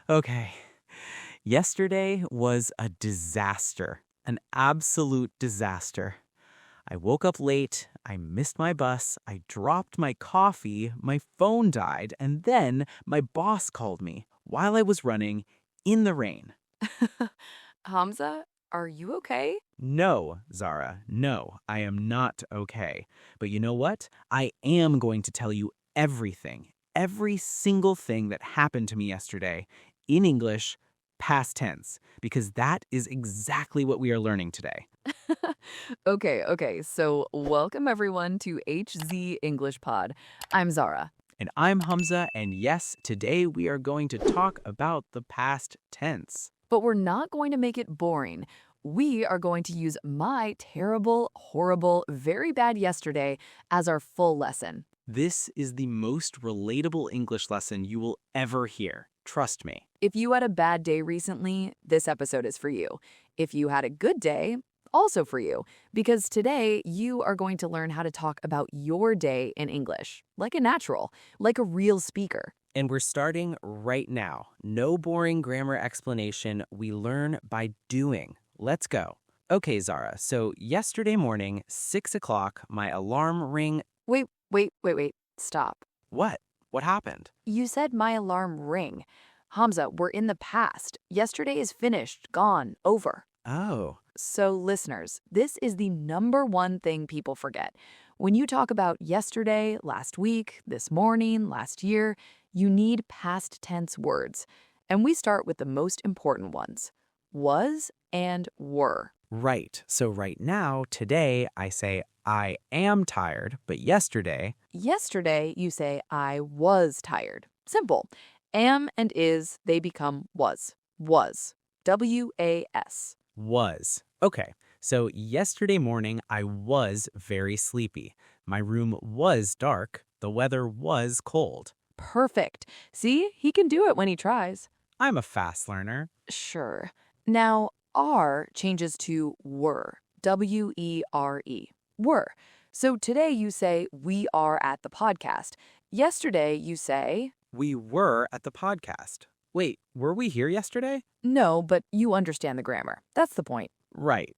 Okay. Yesterday was a disaster, an absolute disaster. I woke up late, I missed my bus, I dropped my coffee, my phone died, and then my boss called me while I was running in the rain. Hamza, are you okay? No, Zara, no, I am not okay. But you know what? I am going to tell you everything, every single thing that happened to me yesterday in English, past tense, because that is exactly what we are learning today. Okay. So, welcome everyone to HZ English Pod. I'm Zara. And I'm Hamza, and yes, today we are going to talk about the past tense. But we're not going to make it boring. We are going to use my terrible, horrible, very bad yesterday as our full lesson. This is the most relatable English lesson you will ever hear. Trust me. If you had a bad day recently, this episode is for you. If you had a good day, also for you. Because today you are going to learn how to talk about your day in English, like a natural, like a real speaker. And we're starting right now. No boring grammar explanation. We learn by doing. Let's go. Okay, Zara. So yesterday morning, 6 o'clock, my alarm ring. Wait. Stop. What? What happened? You said my alarm ring. Hamza, we're in the past. Yesterday is finished, gone, over. Oh, So, listeners, this is the number one thing people forget. When you talk about yesterday, last week, this morning, last year, you need past tense words. And we start with the most important ones: was and were. right. So right now, today, I say I am tired, but yesterday, Yesterday, you say I was tired. Simple. Am and is, they become was. Was. W-A-S. was. Okay, so yesterday morning, I was very sleepy. My room was dark. The weather was cold. Perfect. See, he can do it when he tries. I'm a fast learner. Sure. Now, are changes to were. W-E-R-E. Were. So today you say, we are at the podcast. Yesterday you say, We were at the podcast. Wait, were we here yesterday? no, but you understand the grammar. That's the point. Right.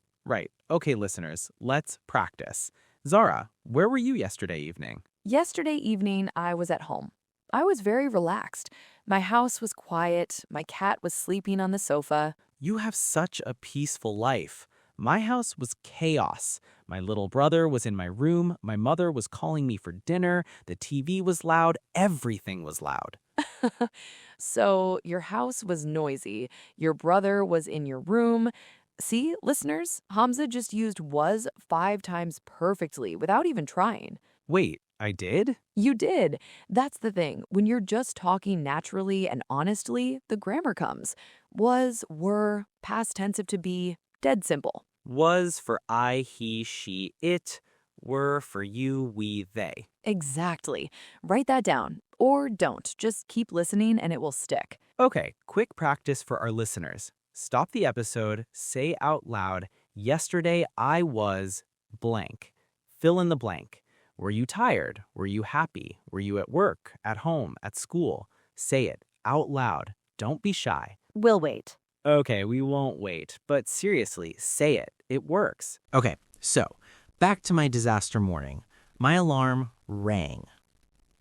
Okay, listeners, let's practice. Zara, where were you yesterday evening? Yesterday evening, I was at home. I was very relaxed. My house was quiet. My cat was sleeping on the sofa. You have such a peaceful life. My house was chaos. My little brother was in my room. My mother was calling me for dinner. The TV was loud. Everything was loud. So your house was noisy. Your brother was in your room. See, listeners, Hamza just used was 5 times perfectly without even trying. Wait, I did? You did. That's the thing. When you're just talking naturally and honestly, the grammar comes. Was, were, past tense of to be, dead simple. Was for I, he, she, it. Were for you, we, they. Exactly. Write that down. Or don't. Just keep listening and it will stick. Okay, quick practice for our listeners. Stop the episode, say out loud, yesterday I was blank. Fill in the blank. Were you tired? Were you happy? Were you at work, at home, at school? Say it out loud. Don't be shy. We'll wait. Okay, we won't wait, but seriously, say it. It works. Okay, so back to my disaster morning. My alarm rang.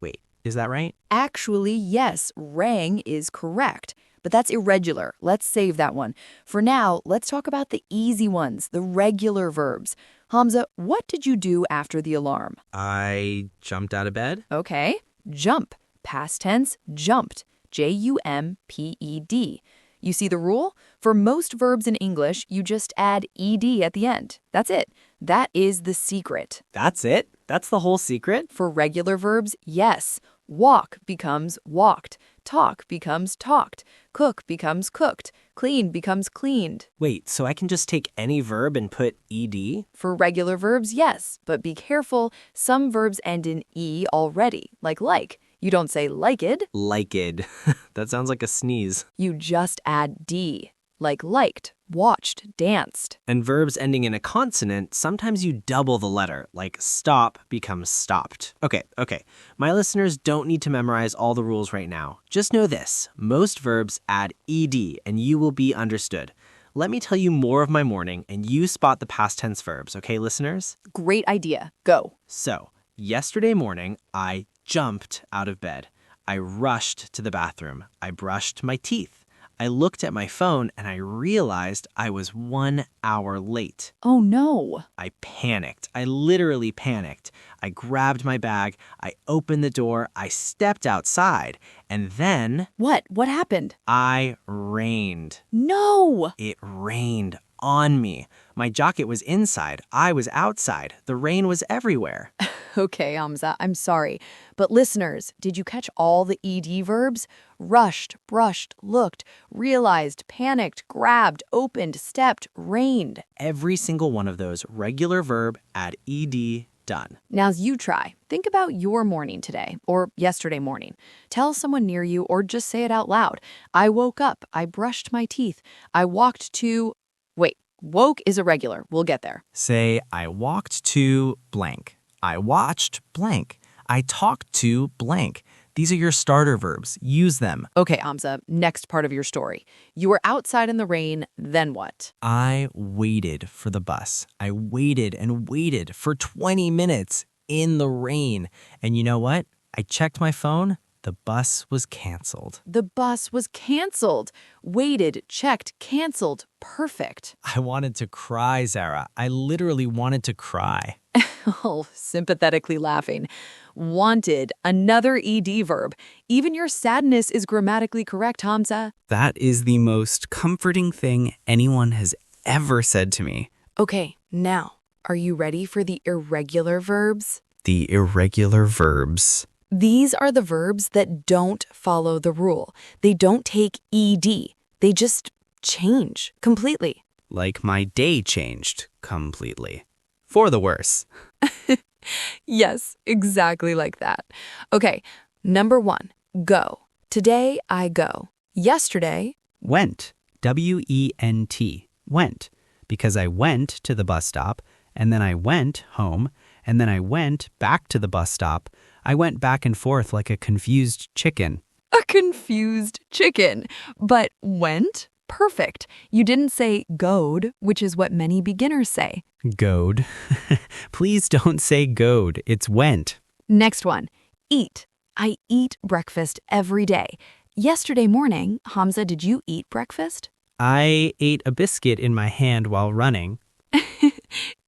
Wait, is that right? Actually, yes, rang is correct. But that's irregular. Let's save that one. For now, let's talk about the easy ones, the regular verbs. Hamza, what did you do after the alarm? I jumped out of bed. Okay. Jump. Past tense, jumped. J-U-M-P-E-D. You see the rule? For most verbs in English, you just add ed at the end. That's it. That is the secret. That's it? That's the whole secret? For regular verbs, yes. Walk becomes walked. Talk becomes talked. Cook becomes cooked. Clean becomes cleaned. Wait, so I can just take any verb and put ed? For regular verbs, yes. But be careful. Some verbs end in e already, like. You don't say liked. Liked. That sounds like a sneeze. You just add d. like liked, watched, danced. And verbs ending in a consonant, sometimes you double the letter, like stop becomes stopped. Okay. My listeners don't need to memorize all the rules right now. Just know this. Most verbs add ed, and you will be understood. Let me tell you more of my morning, and you spot the past tense verbs, okay, listeners? Great idea. Go. So, yesterday morning, I jumped out of bed. I rushed to the bathroom. I brushed my teeth. I looked at my phone and I realized I was 1 hour late. Oh no. I panicked. I literally panicked. I grabbed my bag. I opened the door. I stepped outside. And then What? What happened? I rained. No. It rained on me. My jacket was inside. I was outside. The rain was everywhere. Okay, Hamza, I'm sorry. But listeners, did you catch all the ed verbs? Rushed, brushed, looked, realized, panicked, grabbed, opened, stepped, rained. Every single one of those regular verb add ed done. Now you try. Think about your morning today or yesterday morning. Tell someone near you or just say it out loud. I woke up. I brushed my teeth. I walked to... Wait, woke is irregular. We'll get there. Say, I walked to blank. I watched blank. I talked to blank. These are your starter verbs. Use them. Okay, Hamza, next part of your story. You were outside in the rain, then what? I waited for the bus. I waited and waited for 20 minutes in the rain. And you know what? I checked my phone. The bus was canceled. The bus was canceled. Waited, checked, canceled. Perfect. I wanted to cry, Zara. I literally wanted to cry. Oh, sympathetically laughing. Wanted, another ed verb. Even your sadness is grammatically correct, Hamza. That is the most comforting thing anyone has ever said to me. Okay, now, are you ready for the irregular verbs? The irregular verbs. These are the verbs that don't follow the rule. They don't take ed. They just change completely. Like my day changed completely. For the worse. Yes, exactly like that. Okay, number 1, go. Today I go. Yesterday, Went. W-E-N-T. Went. Because I went to the bus stop, and then I went home, and then I went back to the bus stop. I went back and forth like a confused chicken. a confused chicken. But went? Perfect. You didn't say goed, which is what many beginners say. Goed. Please don't say goed. It's went. Next one, eat. I eat breakfast every day. Yesterday morning, Hamza, did you eat breakfast? I ate a biscuit in my hand while running.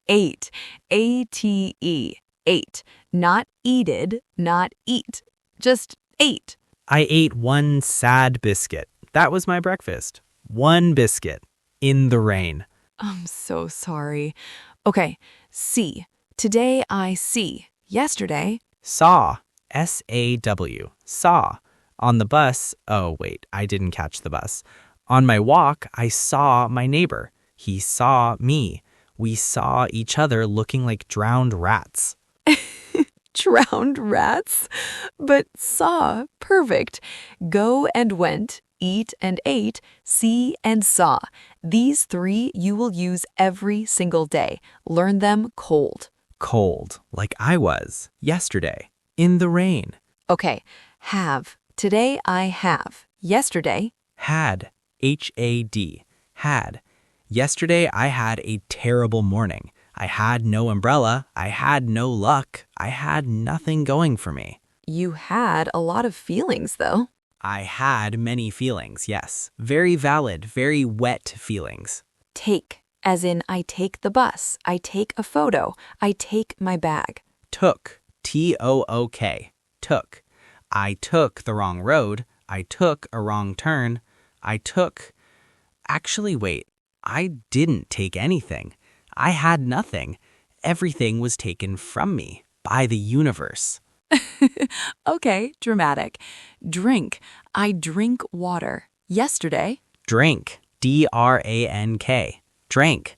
Ate. A-T-E. Ate. Not eated, not eat. Just ate. I ate one sad biscuit. That was my breakfast. One biscuit. In the rain. I'm so sorry. Okay, see. Today I see. Yesterday, Saw. S-A-W. Saw. On the bus. Oh, wait. I didn't catch the bus. On my walk, I saw my neighbor. He saw me. We saw each other looking like drowned rats. drowned rats. But saw, perfect. Go and went, eat and ate, see and saw. These 3 you will use every single day. Learn them cold. Cold, like I was yesterday. In the rain. Okay, have. Today I have. Yesterday, Had. H-A-D. Had. Yesterday I had a terrible morning. I had no umbrella. I had no luck. I had nothing going for me. you had a lot of feelings, though. I had many feelings, yes. Very valid, very wet feelings. Take, as in I take the bus, I take a photo, I take my bag. Took. T-O-O-K. Took. I took the wrong road. I took a wrong turn. I took... Actually, wait. I didn't take anything. I had nothing. Everything was taken from me by the universe. Okay, dramatic. Drink. I drink water. Yesterday, Drink. D-R-A-N-K. Drank.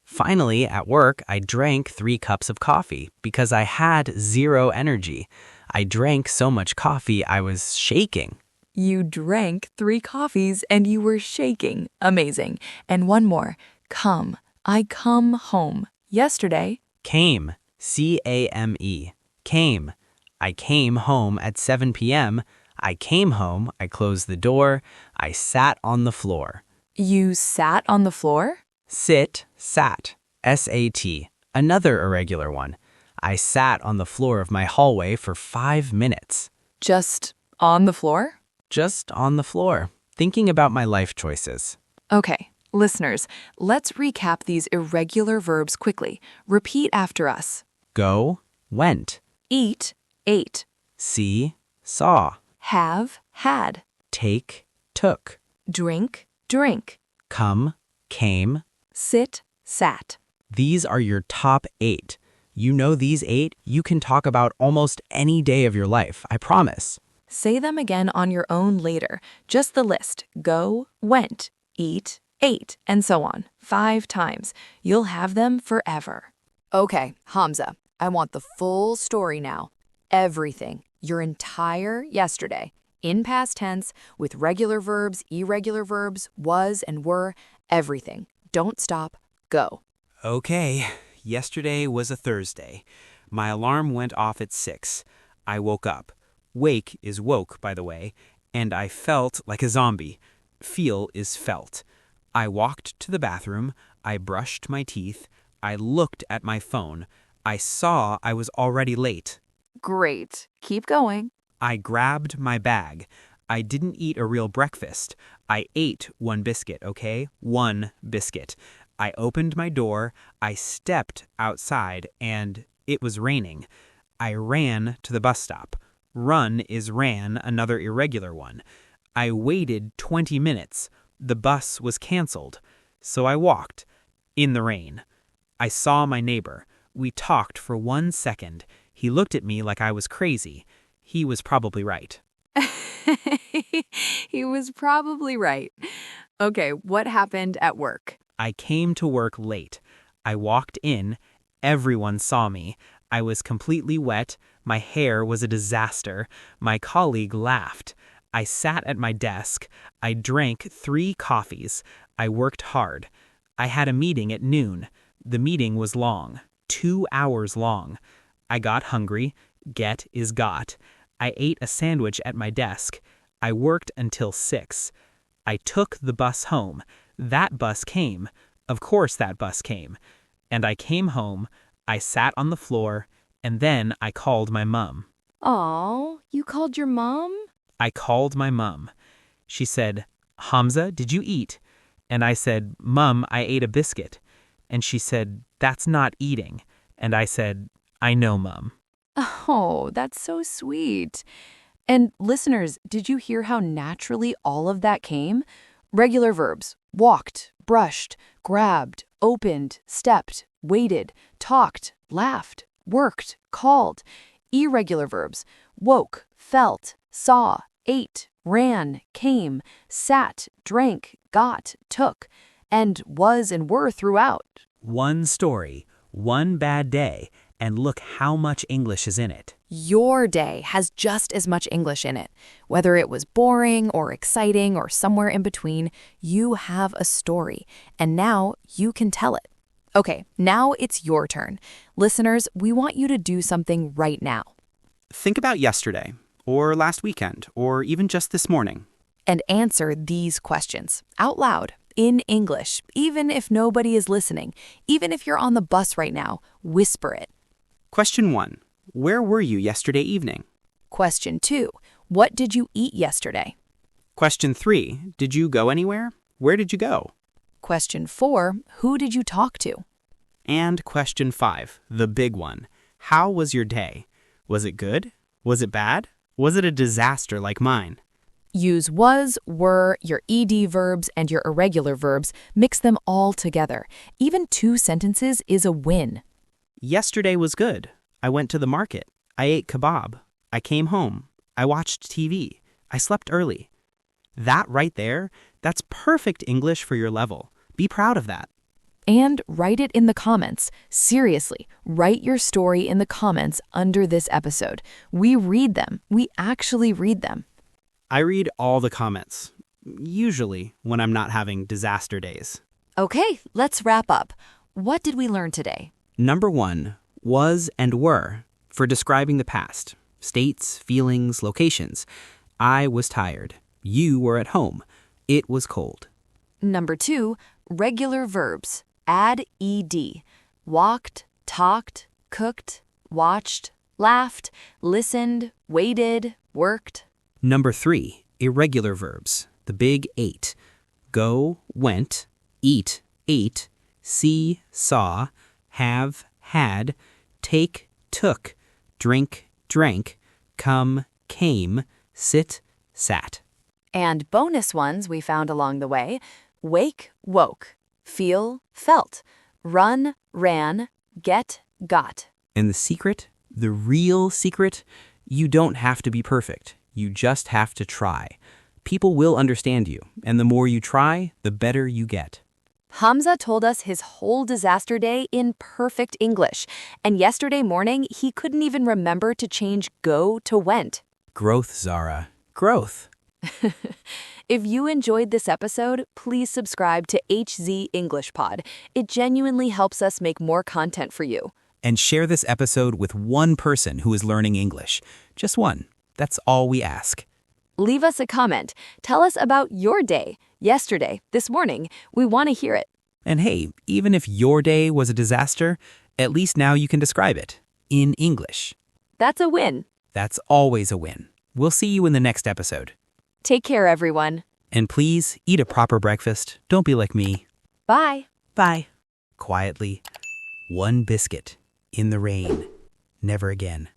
Finally, at work, I drank 3 cups of coffee because I had 0 energy. I drank so much coffee I was shaking. You drank 3 coffees and you were shaking. Amazing. And one more. Come. I come home. Yesterday. Came. C-A-M-E. Came. I came home at 7 p.m. I came home. I closed the door. I sat on the floor. You sat on the floor? Sit, sat. S-A-T. Another irregular one. I sat on the floor of my hallway for 5 minutes. Just on the floor? Just on the floor, thinking about my life choices. Okay, listeners, let's recap these irregular verbs quickly. Repeat after us. Go, went. Eat, ate. See, saw. Have, had. Take, took. Drink, drink. Come, came. Sit, sat. These are your top 8. You know these 8, you can talk about almost any day of your life, I promise. Say them again on your own later. Just the list. Go, went, eat, ate, and so on. 5 times. You'll have them forever. Okay, Hamza, I want the full story now. Everything. Your entire yesterday. In past tense, with regular verbs, irregular verbs, was and were, everything. Don't stop. Go. Okay, yesterday was a Thursday. My alarm went off at 6. I woke up. Wake is woke, by the way, and I felt like a zombie. Feel is felt. I walked to the bathroom. I brushed my teeth. I looked at my phone. I saw I was already late. Great. Keep going. I grabbed my bag. I didn't eat a real breakfast. I ate 1 biscuit, okay? 1 biscuit. I opened my door. I stepped outside, and it was raining. I ran to the bus stop. Run is ran, another irregular one. I waited 20 minutes. The bus was canceled. So I walked. In the rain. I saw my neighbor. We talked for 1 second. He looked at me like I was crazy. He was probably right. He was probably right. Okay, what happened at work? I came to work late. I walked in. Everyone saw me. I was completely wet. My hair was a disaster. My colleague laughed. I sat at my desk. I drank 3 coffees. I worked hard. I had a meeting at noon. The meeting was long, 2 hours long. I got hungry. Get is got. I ate a sandwich at my desk. I worked until 6. I took the bus home. That bus came. Of course that bus came. And I came home. I sat on the floor. And then I called my mom. Aw, you called your mom? I called my mom. She said, Hamza, did you eat? And I said, Mom, I ate a biscuit. And she said, that's not eating. And I said, I know, Mom. Oh, that's so sweet. And listeners, did you hear how naturally all of that came? Regular verbs. Walked, brushed, grabbed, opened, stepped, waited, talked, laughed, worked, called. Irregular verbs. Woke, felt, saw, ate, ran, came, sat, drank, got, took, and was and were throughout. One story, one bad day, and look how much English is in it. Your day has just as much English in it. Whether it was boring or exciting or somewhere in between, you have a story, and now you can tell it. Okay, now it's your turn. Listeners, we want you to do something right now. Think about yesterday, or last weekend, or even just this morning. And answer these questions out loud, in English, even if nobody is listening. Even if you're on the bus right now, whisper it. Question 1. Where were you yesterday evening? Question 2. What did you eat yesterday? Question 3. Did you go anywhere? Where did you go? Question 4. Who did you talk to? And question 5, the big one. How was your day? Was it good? Was it bad? Was it a disaster like mine? Use was, were, your ed verbs, and your irregular verbs. Mix them all together. Even 2 sentences is a win. Yesterday was good. I went to the market. I ate kebab. I came home. I watched TV. I slept early. That right there, that's perfect English for your level. Be proud of that. And write it in the comments. Seriously, write your story in the comments under this episode. We read them. We actually read them. I read all the comments, usually when I'm not having disaster days. Okay, let's wrap up. What did we learn today? Number 1, was and were, for describing the past. States, feelings, locations. I was tired. You were at home. It was cold. Number 2, regular verbs. Add ed. Walked, talked, cooked, watched, laughed, listened, waited, worked. Number 3, irregular verbs. The big 8. Go, went, eat, ate, see, saw, have, had, take, took, drink, drank, come, came, sit, sat. And bonus ones we found along the way. Wake, woke. Feel, felt. Run, ran. Get, got. And the secret, the real secret, you don't have to be perfect. You just have to try. People will understand you, and the more you try, the better you get. Hamza told us his whole disaster day in perfect English, and yesterday morning he couldn't even remember to change go to went. Growth, Zara. Growth. If you enjoyed this episode, please subscribe to HZ English Pod. It genuinely helps us make more content for you. And share this episode with one person who is learning English. Just one. That's all we ask. Leave us a comment. Tell us about your day, yesterday, this morning. We want to hear it. And hey, even if your day was a disaster, at least now you can describe it in English. That's a win. That's always a win. We'll see you in the next episode. Take care, everyone. And please eat a proper breakfast. Don't be like me. Bye. Bye. Quietly, one biscuit in the rain. Never again.